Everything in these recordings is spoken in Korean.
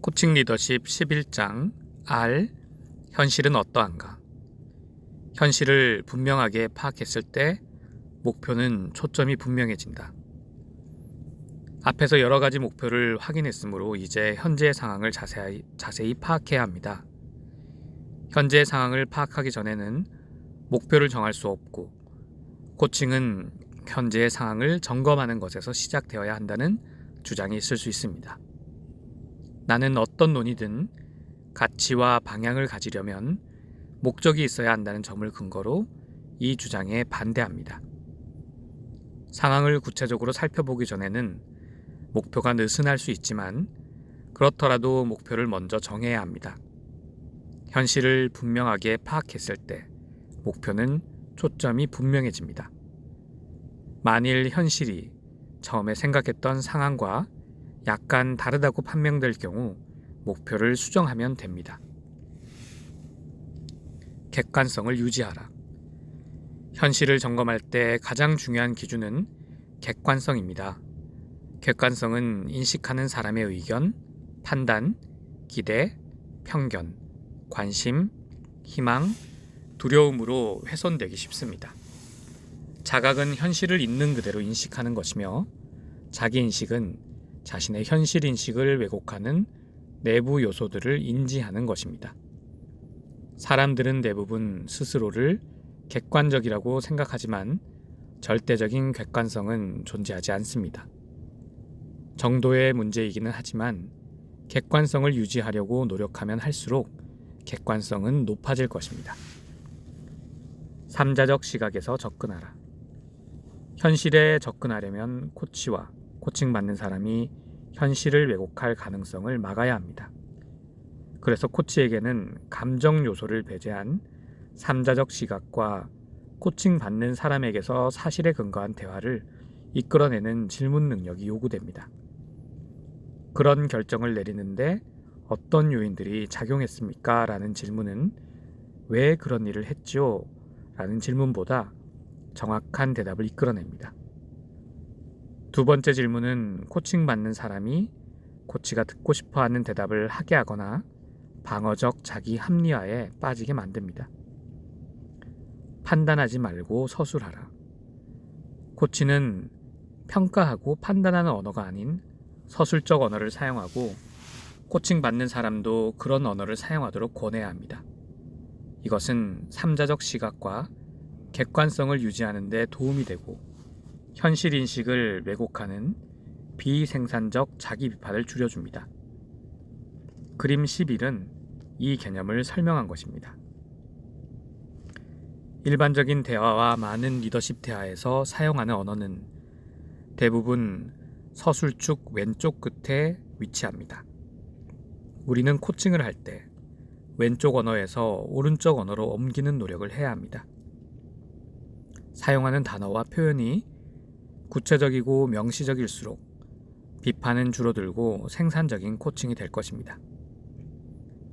코칭 리더십 11장 R. 현실은 어떠한가? 현실을 분명하게 파악했을 때 목표는 초점이 분명해진다. 앞에서 여러 가지 목표를 확인했으므로 이제 현재의 상황을 자세히 파악해야 합니다. 현재의 상황을 파악하기 전에는 목표를 정할 수 없고, 코칭은 현재의 상황을 점검하는 것에서 시작되어야 한다는 주장이 있을 수 있습니다. 나는 어떤 논의든 가치와 방향을 가지려면 목적이 있어야 한다는 점을 근거로 이 주장에 반대합니다. 상황을 구체적으로 살펴보기 전에는 목표가 느슨할 수 있지만 그렇더라도 목표를 먼저 정해야 합니다. 현실을 분명하게 파악했을 때 목표는 초점이 분명해집니다. 만일 현실이 처음에 생각했던 상황과 약간 다르다고 판명될 경우 목표를 수정하면 됩니다. 객관성을 유지하라. 현실을 점검할 때 가장 중요한 기준은 객관성입니다. 객관성은 인식하는 사람의 의견, 판단, 기대, 편견, 관심, 희망, 두려움으로 훼손되기 쉽습니다. 자각은 현실을 있는 그대로 인식하는 것이며, 자기인식은 자신의 현실 인식을 왜곡하는 내부 요소들을 인지하는 것입니다. 사람들은 대부분 스스로를 객관적이라고 생각하지만 절대적인 객관성은 존재하지 않습니다. 정도의 문제이기는 하지만 객관성을 유지하려고 노력하면 할수록 객관성은 높아질 것입니다. 삼자적 시각에서 접근하라. 현실에 접근하려면 코치와 코칭받는 사람이 현실을 왜곡할 가능성을 막아야 합니다. 그래서 코치에게는 감정 요소를 배제한 삼자적 시각과 코칭받는 사람에게서 사실에 근거한 대화를 이끌어내는 질문 능력이 요구됩니다. 그런 결정을 내리는데 어떤 요인들이 작용했습니까? 라는 질문은 왜 그런 일을 했죠? 라는 질문보다 정확한 대답을 이끌어냅니다. 두 번째 질문은 코칭받는 사람이 코치가 듣고 싶어하는 대답을 하게 하거나 방어적 자기 합리화에 빠지게 만듭니다. 판단하지 말고 서술하라. 코치는 평가하고 판단하는 언어가 아닌 서술적 언어를 사용하고, 코칭받는 사람도 그런 언어를 사용하도록 권해야 합니다. 이것은 삼자적 시각과 객관성을 유지하는 데 도움이 되고, 현실 인식을 왜곡하는 비생산적 자기 비판을 줄여줍니다. 그림 11은 이 개념을 설명한 것입니다. 일반적인 대화와 많은 리더십 대화에서 사용하는 언어는 대부분 서술축 왼쪽 끝에 위치합니다. 우리는 코칭을 할 때 왼쪽 언어에서 오른쪽 언어로 옮기는 노력을 해야 합니다. 사용하는 단어와 표현이 구체적이고 명시적일수록 비판은 줄어들고 생산적인 코칭이 될 것입니다.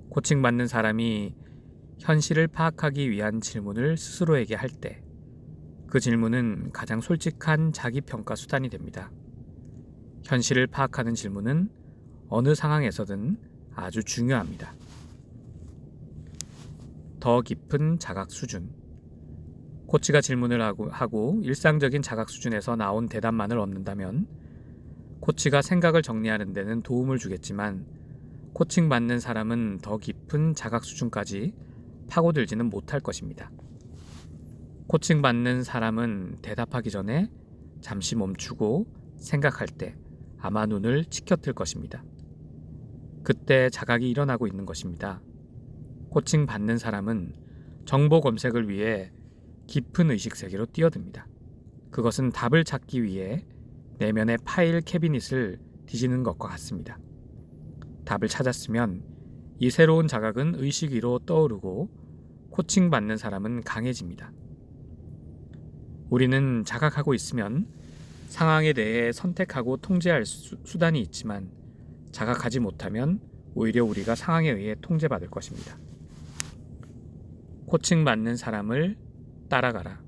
코칭받는 사람이 현실을 파악하기 위한 질문을 스스로에게 할 때 그 질문은 가장 솔직한 자기평가 수단이 됩니다. 현실을 파악하는 질문은 어느 상황에서든 아주 중요합니다. 더 깊은 자각 수준. 코치가 질문을 하고 일상적인 자각 수준에서 나온 대답만을 얻는다면 코치가 생각을 정리하는 데는 도움을 주겠지만, 코칭받는 사람은 더 깊은 자각 수준까지 파고들지는 못할 것입니다. 코칭받는 사람은 대답하기 전에 잠시 멈추고 생각할 때 아마 눈을 치켜뜰 것입니다. 그때 자각이 일어나고 있는 것입니다. 코칭받는 사람은 정보 검색을 위해 깊은 의식 세계로 뛰어듭니다. 그것은 답을 찾기 위해 내면의 파일 캐비닛을 뒤지는 것과 같습니다. 답을 찾았으면 이 새로운 자각은 의식 위로 떠오르고 코칭받는 사람은 강해집니다. 우리는 자각하고 있으면 상황에 대해 선택하고 통제할 수단이 있지만, 자각하지 못하면 오히려 우리가 상황에 의해 통제받을 것입니다. 코칭받는 사람을 따라가라.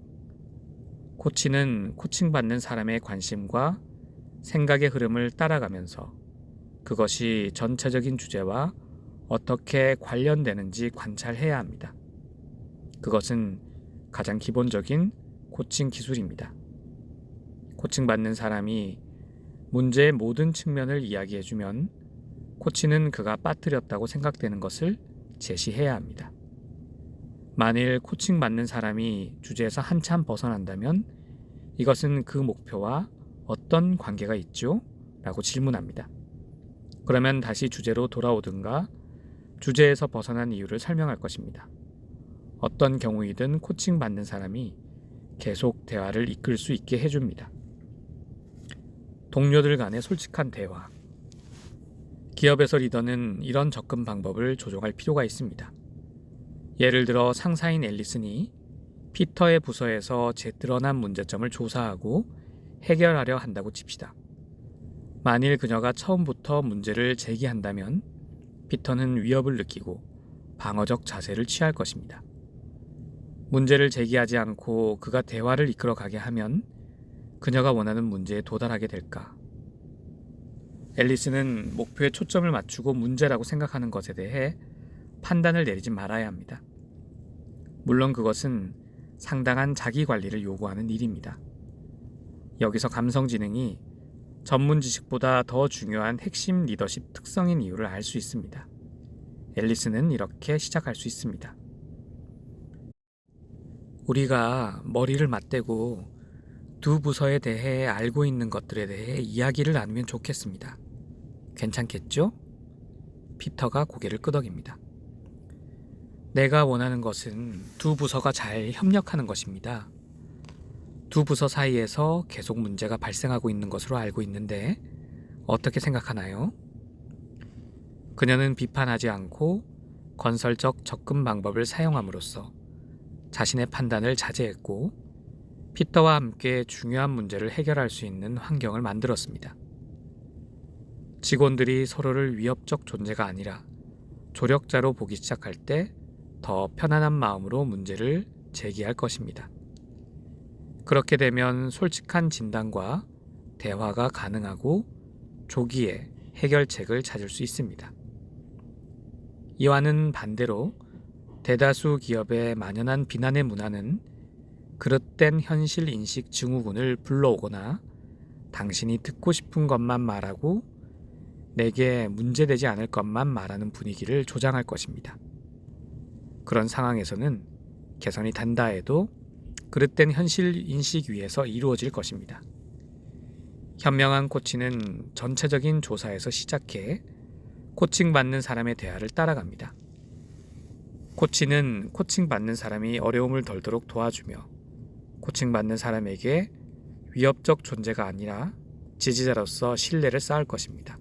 코치는 코칭받는 사람의 관심과 생각의 흐름을 따라가면서 그것이 전체적인 주제와 어떻게 관련되는지 관찰해야 합니다. 그것은 가장 기본적인 코칭 기술입니다. 코칭받는 사람이 문제의 모든 측면을 이야기해주면 코치는 그가 빠뜨렸다고 생각되는 것을 제시해야 합니다. 만일 코칭받는 사람이 주제에서 한참 벗어난다면 이것은 그 목표와 어떤 관계가 있죠? 라고 질문합니다. 그러면 다시 주제로 돌아오든가 주제에서 벗어난 이유를 설명할 것입니다. 어떤 경우이든 코칭받는 사람이 계속 대화를 이끌 수 있게 해줍니다. 동료들 간의 솔직한 대화. 기업에서 리더는 이런 접근 방법을 조정할 필요가 있습니다. 예를 들어 상사인 앨리슨이 피터의 부서에서 드러난 문제점을 조사하고 해결하려 한다고 칩시다. 만일 그녀가 처음부터 문제를 제기한다면 피터는 위협을 느끼고 방어적 자세를 취할 것입니다. 문제를 제기하지 않고 그가 대화를 이끌어가게 하면 그녀가 원하는 문제에 도달하게 될까? 앨리스는 목표에 초점을 맞추고 문제라고 생각하는 것에 대해 판단을 내리지 말아야 합니다. 물론 그것은 상당한 자기 관리를 요구하는 일입니다. 여기서 감성지능이 전문 지식보다 더 중요한 핵심 리더십 특성인 이유를 알 수 있습니다. 앨리스는 이렇게 시작할 수 있습니다. 우리가 머리를 맞대고 두 부서에 대해 알고 있는 것들에 대해 이야기를 나누면 좋겠습니다. 괜찮겠죠? 피터가 고개를 끄덕입니다. 내가 원하는 것은 두 부서가 잘 협력하는 것입니다. 두 부서 사이에서 계속 문제가 발생하고 있는 것으로 알고 있는데 어떻게 생각하나요? 그녀는 비판하지 않고 건설적 접근 방법을 사용함으로써 자신의 판단을 자제했고 피터와 함께 중요한 문제를 해결할 수 있는 환경을 만들었습니다. 직원들이 서로를 위협적 존재가 아니라 조력자로 보기 시작할 때 더 편안한 마음으로 문제를 제기할 것입니다. 그렇게 되면 솔직한 진단과 대화가 가능하고 조기에 해결책을 찾을 수 있습니다. 이와는 반대로 대다수 기업의 만연한 비난의 문화는 그릇된 현실 인식 증후군을 불러오거나 당신이 듣고 싶은 것만 말하고 내게 문제되지 않을 것만 말하는 분위기를 조장할 것입니다. 그런 상황에서는 개선이 단다 해도 그릇된 현실 인식 위에서 이루어질 것입니다. 현명한 코치는 전체적인 조사에서 시작해 코칭받는 사람의 대화를 따라갑니다. 코치는 코칭받는 사람이 어려움을 덜도록 도와주며 코칭받는 사람에게 위협적 존재가 아니라 지지자로서 신뢰를 쌓을 것입니다.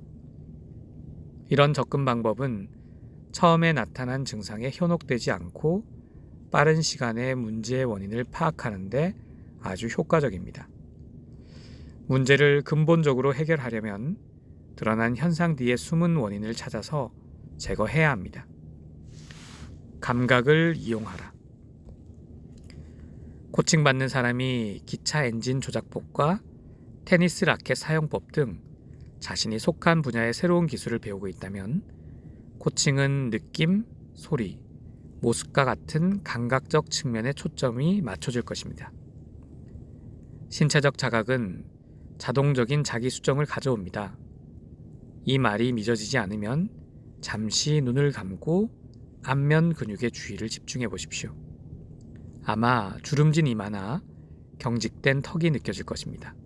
이런 접근 방법은 처음에 나타난 증상에 현혹되지 않고 빠른 시간에 문제의 원인을 파악하는 데 아주 효과적입니다. 문제를 근본적으로 해결하려면 드러난 현상 뒤의 숨은 원인을 찾아서 제거해야 합니다. 감각을 이용하라. 코칭받는 사람이 기차 엔진 조작법과 테니스 라켓 사용법 등 자신이 속한 분야의 새로운 기술을 배우고 있다면 코칭은 느낌, 소리, 모습과 같은 감각적 측면에 초점이 맞춰질 것입니다. 신체적 자각은 자동적인 자기 수정을 가져옵니다. 이 말이 믿어지지 않으면 잠시 눈을 감고 안면 근육의 주의를 집중해 보십시오. 아마 주름진 이마나 경직된 턱이 느껴질 것입니다.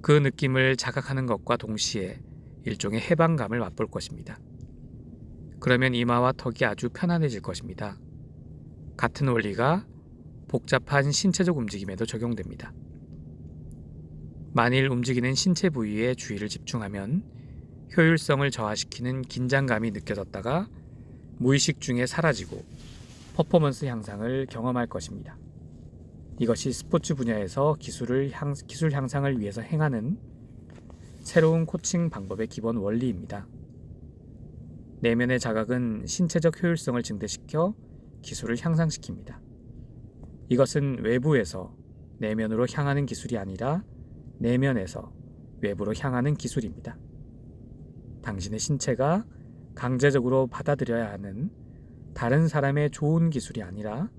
그 느낌을 자각하는 것과 동시에 일종의 해방감을 맛볼 것입니다. 그러면 이마와 턱이 아주 편안해질 것입니다. 같은 원리가 복잡한 신체적 움직임에도 적용됩니다. 만일 움직이는 신체 부위에 주의를 집중하면 효율성을 저하시키는 긴장감이 느껴졌다가 무의식 중에 사라지고 퍼포먼스 향상을 경험할 것입니다. 이것이 스포츠 분야에서 기술 향상을 위해서 행하는 새로운 코칭 방법의 기본 원리입니다. 내면의 자각은 신체적 효율성을 증대시켜 기술을 향상시킵니다. 이것은 외부에서 내면으로 향하는 기술이 아니라 내면에서 외부로 향하는 기술입니다. 당신의 신체가 강제적으로 받아들여야 하는 다른 사람의 좋은 기술이 아니라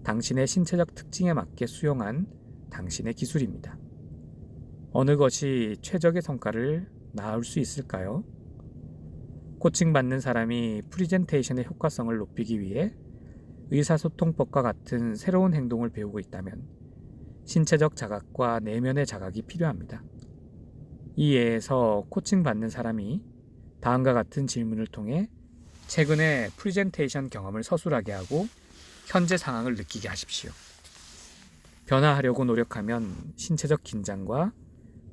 당신의 신체적 특징에 맞게 수용한 당신의 기술입니다. 어느 것이 최적의 성과를 낳을 수 있을까요? 코칭받는 사람이 프리젠테이션의 효과성을 높이기 위해 의사소통법과 같은 새로운 행동을 배우고 있다면 신체적 자각과 내면의 자각이 필요합니다. 이 예에서 코칭받는 사람이 다음과 같은 질문을 통해 최근의 프리젠테이션 경험을 서술하게 하고 현재 상황을 느끼게 하십시오. 변화하려고 노력하면 신체적 긴장과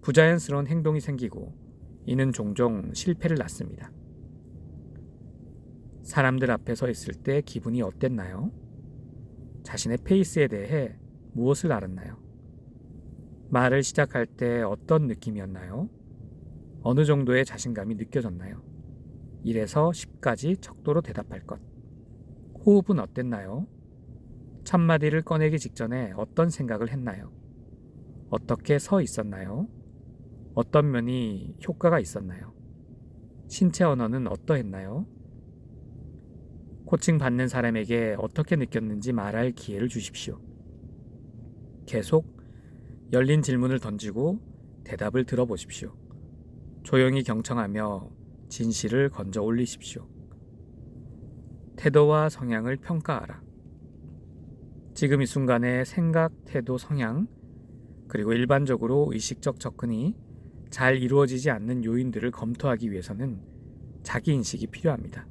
부자연스러운 행동이 생기고 이는 종종 실패를 낳습니다. 사람들 앞에 서 있을 때 기분이 어땠나요? 자신의 페이스에 대해 무엇을 알았나요? 말을 시작할 때 어떤 느낌이었나요? 어느 정도의 자신감이 느껴졌나요? 1에서 10까지 척도로 대답할 것. 호흡은 어땠나요? 첫 마디를 꺼내기 직전에 어떤 생각을 했나요? 어떻게 서 있었나요? 어떤 면이 효과가 있었나요? 신체 언어는 어떠했나요? 코칭 받는 사람에게 어떻게 느꼈는지 말할 기회를 주십시오. 계속 열린 질문을 던지고 대답을 들어보십시오. 조용히 경청하며 진실을 건져 올리십시오. 태도와 성향을 평가하라. 지금 이 순간의 생각, 태도, 성향, 그리고 일반적으로 의식적 접근이 잘 이루어지지 않는 요인들을 검토하기 위해서는 자기 인식이 필요합니다.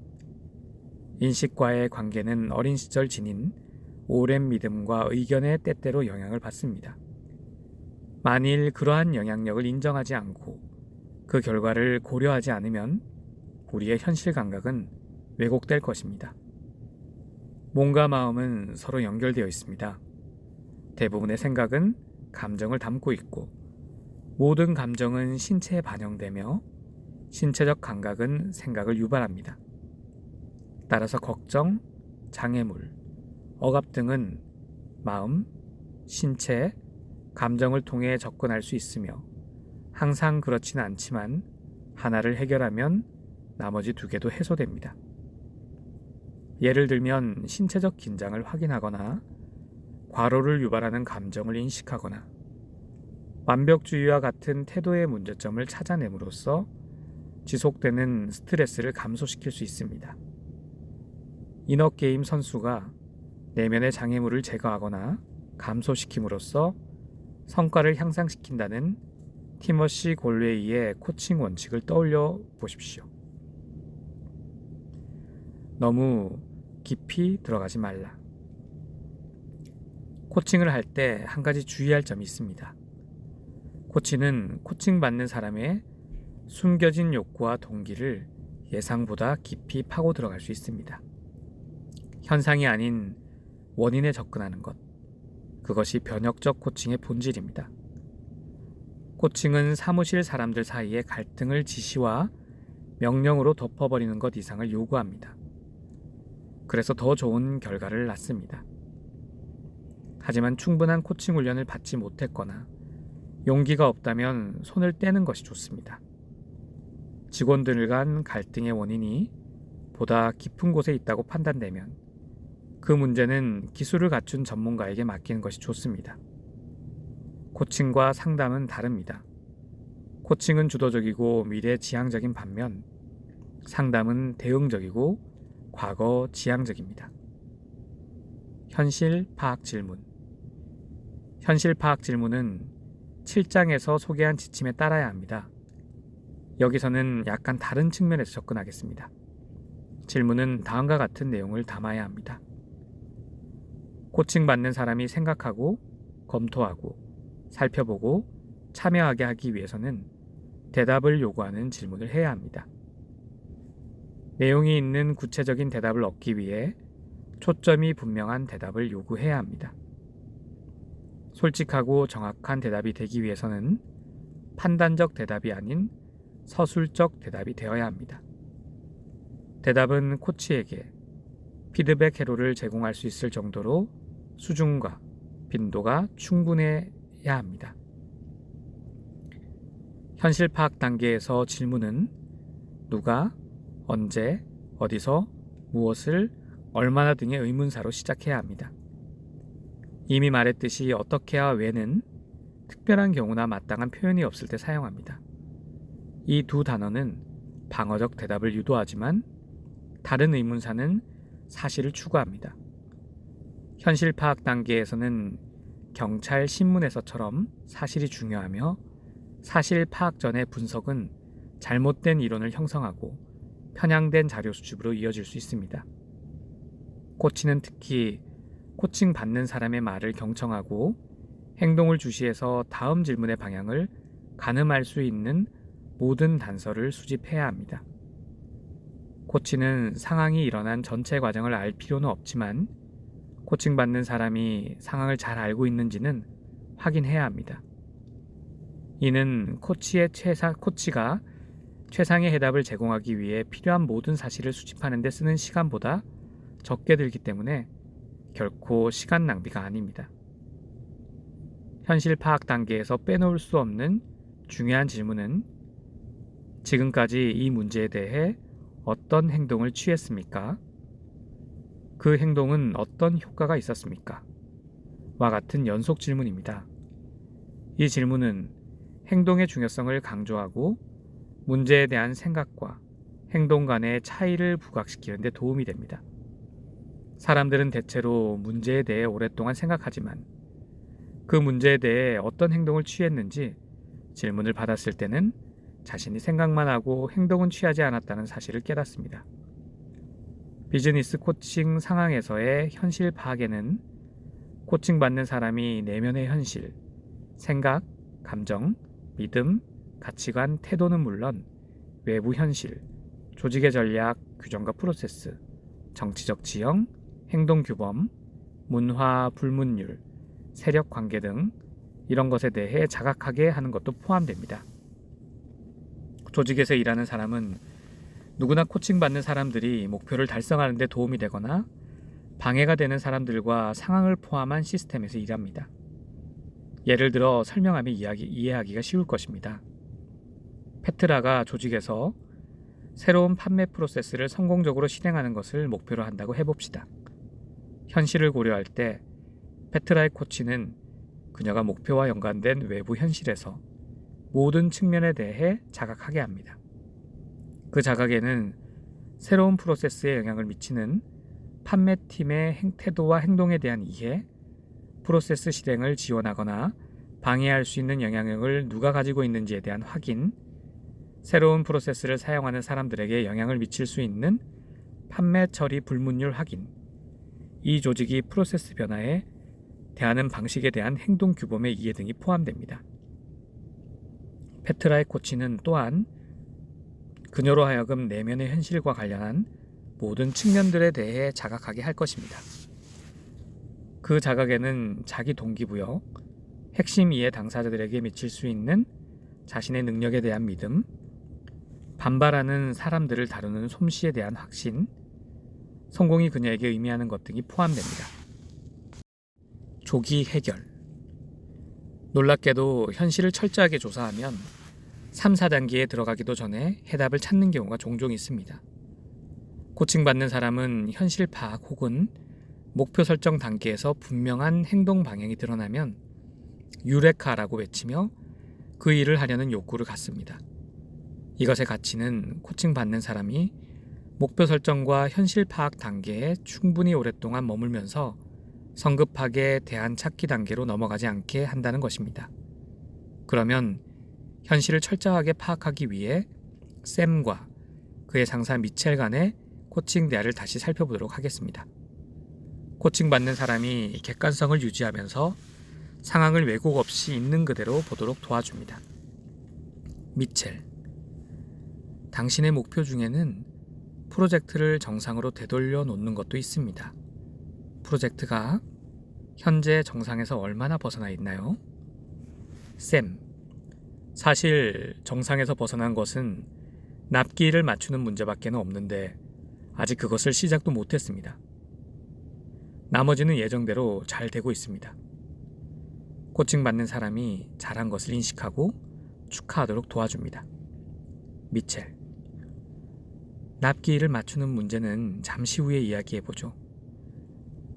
인식과의 관계는 어린 시절 지닌 오랜 믿음과 의견의 때때로 영향을 받습니다. 만일 그러한 영향력을 인정하지 않고 그 결과를 고려하지 않으면 우리의 현실 감각은 왜곡될 것입니다. 몸과 마음은 서로 연결되어 있습니다. 대부분의 생각은 감정을 담고 있고 모든 감정은 신체에 반영되며 신체적 감각은 생각을 유발합니다. 따라서 걱정, 장애물, 억압 등은 마음, 신체, 감정을 통해 접근할 수 있으며 항상 그렇지는 않지만 하나를 해결하면 나머지 두 개도 해소됩니다. 예를 들면 신체적 긴장을 확인하거나 과로를 유발하는 감정을 인식하거나 완벽주의와 같은 태도의 문제점을 찾아냄으로써 지속되는 스트레스를 감소시킬 수 있습니다. 이너게임 선수가 내면의 장애물을 제거하거나 감소시킴으로써 성과를 향상시킨다는 티머시 골웨이의 코칭 원칙을 떠올려 보십시오. 너무 깊이 들어가지 말라. 코칭을 할 때 한 가지 주의할 점이 있습니다. 코치는 코칭받는 사람의 숨겨진 욕구와 동기를 예상보다 깊이 파고 들어갈 수 있습니다. 현상이 아닌 원인에 접근하는 것, 그것이 변혁적 코칭의 본질입니다. 코칭은 사무실 사람들 사이의 갈등을 지시와 명령으로 덮어버리는 것 이상을 요구합니다. 그래서 더 좋은 결과를 낳습니다. 하지만 충분한 코칭 훈련을 받지 못했거나 용기가 없다면 손을 떼는 것이 좋습니다. 직원들 간 갈등의 원인이 보다 깊은 곳에 있다고 판단되면 그 문제는 기술을 갖춘 전문가에게 맡기는 것이 좋습니다. 코칭과 상담은 다릅니다. 코칭은 주도적이고 미래지향적인 반면 상담은 대응적이고 과거 지향적입니다. 현실 파악 질문. 현실 파악 질문은 7장에서 소개한 지침에 따라야 합니다. 여기서는 약간 다른 측면에서 접근하겠습니다. 질문은 다음과 같은 내용을 담아야 합니다. 코칭받는 사람이 생각하고 검토하고 살펴보고 참여하게 하기 위해서는 대답을 요구하는 질문을 해야 합니다. 내용이 있는 구체적인 대답을 얻기 위해 초점이 분명한 대답을 요구해야 합니다. 솔직하고 정확한 대답이 되기 위해서는 판단적 대답이 아닌 서술적 대답이 되어야 합니다. 대답은 코치에게 피드백 회로를 제공할 수 있을 정도로 수준과 빈도가 충분해야 합니다. 현실 파악 단계에서 질문은 누가, 언제, 어디서, 무엇을, 얼마나 등의 의문사로 시작해야 합니다. 이미 말했듯이 어떻게와 왜는 특별한 경우나 마땅한 표현이 없을 때 사용합니다. 이 두 단어는 방어적 대답을 유도하지만 다른 의문사는 사실을 추구합니다. 현실 파악 단계에서는 경찰 신문에서처럼 사실이 중요하며 사실 파악 전의 분석은 잘못된 이론을 형성하고 편향된 자료 수집으로 이어질 수 있습니다. 코치는 특히 코칭 받는 사람의 말을 경청하고 행동을 주시해서 다음 질문의 방향을 가늠할 수 있는 모든 단서를 수집해야 합니다. 코치는 상황이 일어난 전체 과정을 알 필요는 없지만 코칭받는 사람이 상황을 잘 알고 있는지는 확인해야 합니다. 이는 코치가 최상의 해답을 제공하기 위해 필요한 모든 사실을 수집하는 데 쓰는 시간보다 적게 들기 때문에 결코 시간 낭비가 아닙니다. 현실 파악 단계에서 빼놓을 수 없는 중요한 질문은 지금까지 이 문제에 대해 어떤 행동을 취했습니까? 그 행동은 어떤 효과가 있었습니까? 와 같은 연속 질문입니다. 이 질문은 행동의 중요성을 강조하고 문제에 대한 생각과 행동 간의 차이를 부각시키는 데 도움이 됩니다. 사람들은 대체로 문제에 대해 오랫동안 생각하지만 그 문제에 대해 어떤 행동을 취했는지 질문을 받았을 때는 자신이 생각만 하고 행동은 취하지 않았다는 사실을 깨닫습니다. 비즈니스 코칭 상황에서의 현실 파악에는 코칭받는 사람이 내면의 현실, 생각, 감정, 믿음, 가치관, 태도는 물론 외부 현실, 조직의 전략, 규정과 프로세스, 정치적 지형, 행동 규범, 문화, 불문율, 세력 관계 등 이런 것에 대해 자각하게 하는 것도 포함됩니다. 조직에서 일하는 사람은 누구나 코칭받는 사람들이 목표를 달성하는 데 도움이 되거나 방해가 되는 사람들과 상황을 포함한 시스템에서 일합니다. 예를 들어 설명하면 이해하기가 쉬울 것입니다. 페트라가 조직에서 새로운 판매 프로세스를 성공적으로 실행하는 것을 목표로 한다고 해봅시다. 현실을 고려할 때 페트라의 코치는 그녀가 목표와 연관된 외부 현실에서 모든 측면에 대해 자각하게 합니다. 그 자각에는 새로운 프로세스에 영향을 미치는 판매팀의 태도와 행동에 대한 이해, 프로세스 실행을 지원하거나 방해할 수 있는 영향력을 누가 가지고 있는지에 대한 확인, 새로운 프로세스를 사용하는 사람들에게 영향을 미칠 수 있는 판매 처리 불문율 확인, 이 조직이 프로세스 변화에 대하는 방식에 대한 행동 규범의 이해 등이 포함됩니다. 페트라의 코치는 또한 그녀로 하여금 내면의 현실과 관련한 모든 측면들에 대해 자각하게 할 것입니다. 그 자각에는 자기 동기부여, 핵심 이해 당사자들에게 미칠 수 있는 자신의 능력에 대한 믿음, 반발하는 사람들을 다루는 솜씨에 대한 확신, 성공이 그녀에게 의미하는 것 등이 포함됩니다. 조기 해결. 놀랍게도 현실을 철저하게 조사하면 3, 4단계에 들어가기도 전에 해답을 찾는 경우가 종종 있습니다. 코칭받는 사람은 현실 파악 혹은 목표 설정 단계에서 분명한 행동 방향이 드러나면 유레카라고 외치며 그 일을 하려는 욕구를 갖습니다. 이것의 가치는 코칭받는 사람이 목표 설정과 현실 파악 단계에 충분히 오랫동안 머물면서 성급하게 대안 찾기 단계로 넘어가지 않게 한다는 것입니다. 그러면 현실을 철저하게 파악하기 위해 샘과 그의 상사 미첼 간의 코칭 대화를 다시 살펴보도록 하겠습니다. 코칭받는 사람이 객관성을 유지하면서 상황을 왜곡 없이 있는 그대로 보도록 도와줍니다. 미첼, 당신의 목표 중에는 프로젝트를 정상으로 되돌려 놓는 것도 있습니다. 프로젝트가 현재 정상에서 얼마나 벗어나 있나요? 샘, 사실 정상에서 벗어난 것은 납기를 맞추는 문제밖에 없는데 아직 그것을 시작도 못했습니다. 나머지는 예정대로 잘 되고 있습니다. 코칭받는 사람이 잘한 것을 인식하고 축하하도록 도와줍니다. 미첼, 납기를 맞추는 문제는 잠시 후에 이야기해보죠.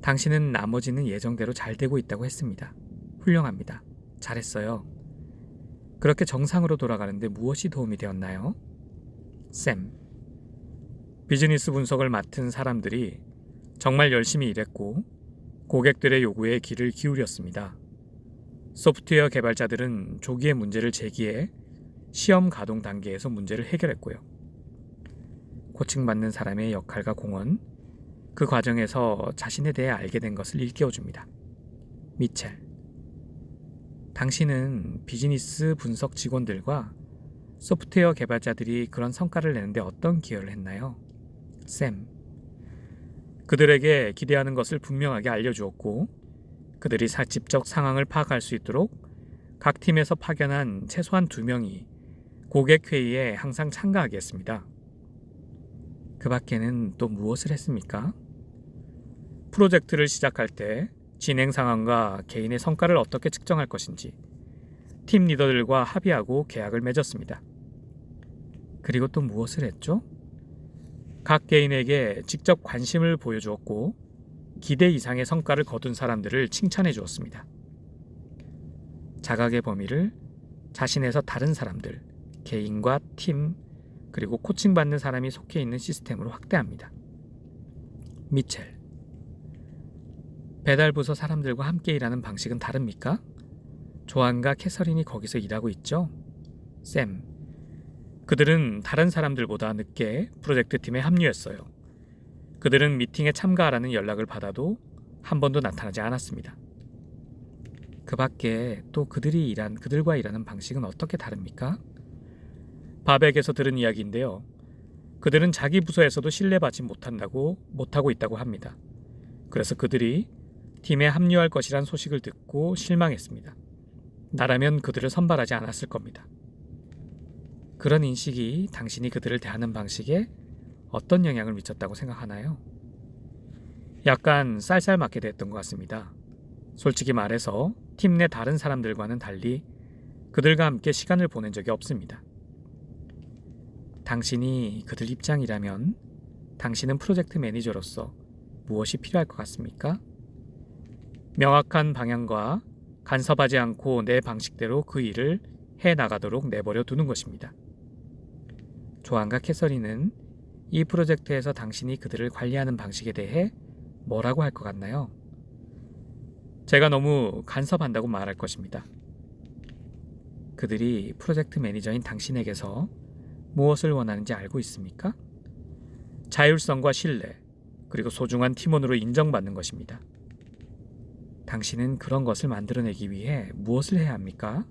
당신은 나머지는 예정대로 잘 되고 있다고 했습니다. 훌륭합니다. 잘했어요. 그렇게 정상으로 돌아가는데 무엇이 도움이 되었나요? 샘. 비즈니스 분석을 맡은 사람들이 정말 열심히 일했고 고객들의 요구에 귀를 기울였습니다. 소프트웨어 개발자들은 조기에 문제를 제기해 시험 가동 단계에서 문제를 해결했고요. 코칭받는 사람의 역할과 공헌, 그 과정에서 자신에 대해 알게 된 것을 일깨워줍니다. 미첼. 당신은 비즈니스 분석 직원들과 소프트웨어 개발자들이 그런 성과를 내는데 어떤 기여를 했나요? 샘. 그들에게 기대하는 것을 분명하게 알려주었고 그들이 직접 상황을 파악할 수 있도록 각 팀에서 파견한 최소한 2명이 고객 회의에 항상 참가하게 했습니다. 그 밖에는 또 무엇을 했습니까? 프로젝트를 시작할 때 진행 상황과 개인의 성과를 어떻게 측정할 것인지 팀 리더들과 합의하고 계약을 맺었습니다. 그리고 또 무엇을 했죠? 각 개인에게 직접 관심을 보여주었고 기대 이상의 성과를 거둔 사람들을 칭찬해 주었습니다. 자각의 범위를 자신에서 다른 사람들, 개인과 팀, 그리고 코칭받는 사람이 속해 있는 시스템으로 확대합니다. 미첼. 배달부서 사람들과 함께 일하는 방식은 다릅니까? 조안과 캐서린이 거기서 일하고 있죠? 샘. 그들은 다른 사람들보다 늦게 프로젝트 팀에 합류했어요. 그들은 미팅에 참가하라는 연락을 받아도 한 번도 나타나지 않았습니다. 그 밖에 또 그들과 일하는 방식은 어떻게 다릅니까? 바백에서 들은 이야기인데요. 그들은 자기 부서에서도 신뢰받지 못하고 있다고 합니다. 그래서 그들이 팀에 합류할 것이란 소식을 듣고 실망했습니다. 나라면 그들을 선발하지 않았을 겁니다. 그런 인식이 당신이 그들을 대하는 방식에 어떤 영향을 미쳤다고 생각하나요? 약간 쌀쌀맞게 됐던 것 같습니다. 솔직히 말해서 팀 내 다른 사람들과는 달리 그들과 함께 시간을 보낸 적이 없습니다. 당신이 그들 입장이라면 당신은 프로젝트 매니저로서 무엇이 필요할 것 같습니까? 명확한 방향과 간섭하지 않고 내 방식대로 그 일을 해나가도록 내버려 두는 것입니다. 조안과 캐서린은 이 프로젝트에서 당신이 그들을 관리하는 방식에 대해 뭐라고 할 것 같나요? 제가 너무 간섭한다고 말할 것입니다. 그들이 프로젝트 매니저인 당신에게서 무엇을 원하는지 알고 있습니까? 자율성과 신뢰, 그리고 소중한 팀원으로 인정받는 것입니다. 당신은 그런 것을 만들어내기 위해 무엇을 해야 합니까?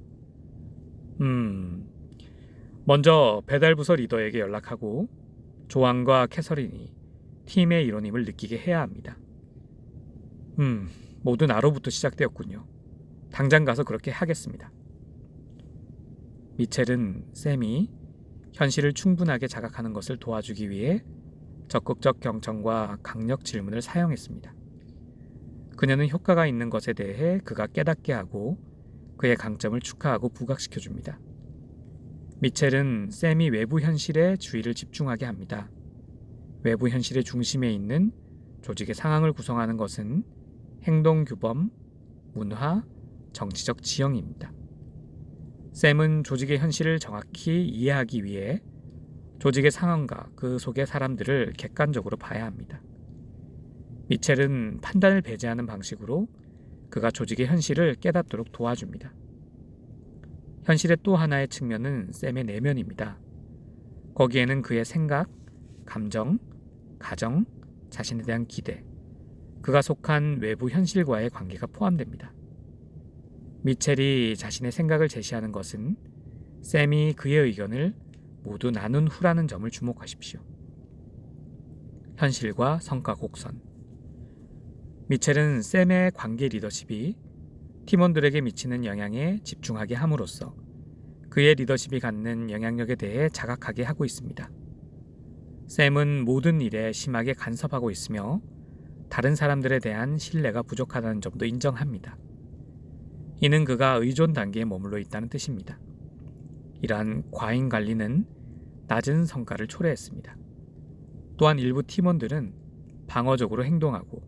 먼저 배달부서 리더에게 연락하고 조안과 캐서린이 팀의 일원임을 느끼게 해야 합니다. 모두 나로부터 시작되었군요. 당장 가서 그렇게 하겠습니다. 미첼은 샘이 현실을 충분하게 자각하는 것을 도와주기 위해 적극적 경청과 강력 질문을 사용했습니다. 그녀는 효과가 있는 것에 대해 그가 깨닫게 하고 그의 강점을 축하하고 부각시켜줍니다. 미첼은 샘이 외부 현실에 주의를 집중하게 합니다. 외부 현실의 중심에 있는 조직의 상황을 구성하는 것은 행동규범, 문화, 정치적 지형입니다. 샘은 조직의 현실을 정확히 이해하기 위해 조직의 상황과 그 속의 사람들을 객관적으로 봐야 합니다. 미첼은 판단을 배제하는 방식으로 그가 조직의 현실을 깨닫도록 도와줍니다. 현실의 또 하나의 측면은 샘의 내면입니다. 거기에는 그의 생각, 감정, 가정, 자신에 대한 기대, 그가 속한 외부 현실과의 관계가 포함됩니다. 미첼이 자신의 생각을 제시하는 것은 샘이 그의 의견을 모두 나눈 후라는 점을 주목하십시오. 현실과 성과 곡선. 미첼은 샘의 관계 리더십이 팀원들에게 미치는 영향에 집중하게 함으로써 그의 리더십이 갖는 영향력에 대해 자각하게 하고 있습니다. 샘은 모든 일에 심하게 간섭하고 있으며 다른 사람들에 대한 신뢰가 부족하다는 점도 인정합니다. 이는 그가 의존 단계에 머물러 있다는 뜻입니다. 이러한 과잉 관리는 낮은 성과를 초래했습니다. 또한 일부 팀원들은 방어적으로 행동하고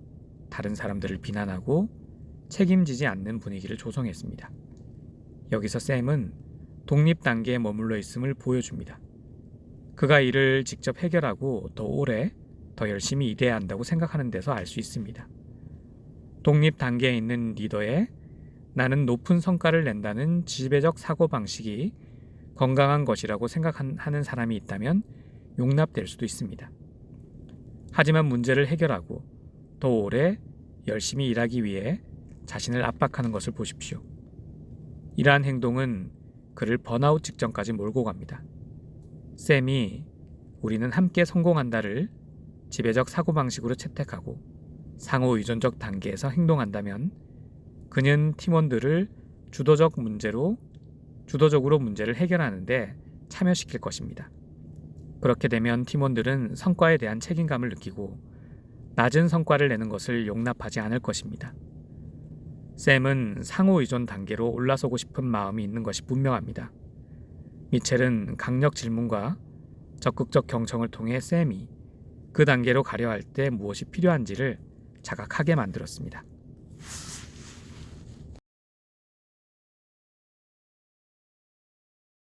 다른 사람들을 비난하고 책임지지 않는 분위기를 조성했습니다. 여기서 샘은 독립 단계에 머물러 있음을 보여줍니다. 그가 이를 직접 해결하고 더 오래, 더 열심히 일해야 한다고 생각하는 데서 알 수 있습니다. 독립 단계에 있는 리더의 나는 높은 성과를 낸다는 지배적 사고방식이 건강한 것이라고 생각하는 사람이 있다면 용납될 수도 있습니다. 하지만 문제를 해결하고 더 오래 열심히 일하기 위해 자신을 압박하는 것을 보십시오. 이러한 행동은 그를 번아웃 직전까지 몰고 갑니다. 샘이 우리는 함께 성공한다를 지배적 사고방식으로 채택하고 상호 의존적 단계에서 행동한다면 그는 팀원들을 주도적으로 문제를 해결하는데 참여시킬 것입니다. 그렇게 되면 팀원들은 성과에 대한 책임감을 느끼고 낮은 성과를 내는 것을 용납하지 않을 것입니다. 샘은 상호 의존 단계로 올라서고 싶은 마음이 있는 것이 분명합니다. 미첼은 강력 질문과 적극적 경청을 통해 샘이 그 단계로 가려 할 때 무엇이 필요한지를 자각하게 만들었습니다.